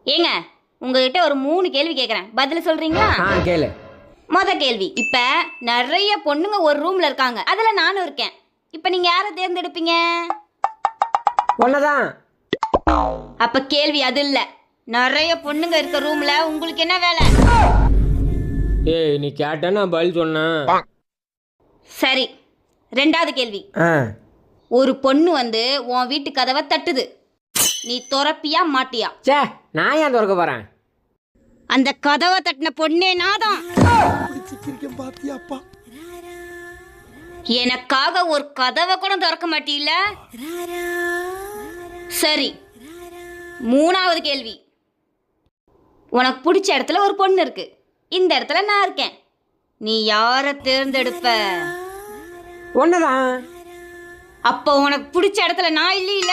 ஏங்க உங்ககிட்ட ஒரு 3 கேள்வி கேட்குறேன், பதில் சொல்றீங்களா? கேளு. கேள்வி, இப்ப நிறைய பொண்ணுங்க ஒரு ரூம்ல இருக்காங்க, அதுல நானும் இருக்கேன். இப்ப நீங்க யாரை தேர்ந்தெடுப்பீங்க? ஒன்னதான். அப்ப கேள்வி அது இல்ல. நிறைய பொண்ணுங்க இருக்க ரூம்ல உங்களுக்கு என்ன வேலை? ஏய், நீ கேட்ட நான் பதில் சொன்னேன். சரி, 2வது கேள்வி. ஒரு பொண்ணு வந்து உன் வீட்டு கதவை தட்டுது, நீ திறப்பியா மாட்டியா? சே, நான் ஏன் திறக்க போறேன்? அந்த கதவை தட்டின பொண்ணே நாதான். எனக்காக ஒரு கதவை கூட திறக்க மாட்டீல்ல? சரி, 3வது கேள்வி. உனக்கு பிடிச்ச இடத்துல ஒரு பொண்ணு இருக்கு, இந்த இடத்துல நான் இருக்கேன், நீ யாரை தேர்ந்தெடுப்ப? ஒன்னதான். அப்போ உனக்கு பிடிச்ச இடத்துல நான் இல்லையில?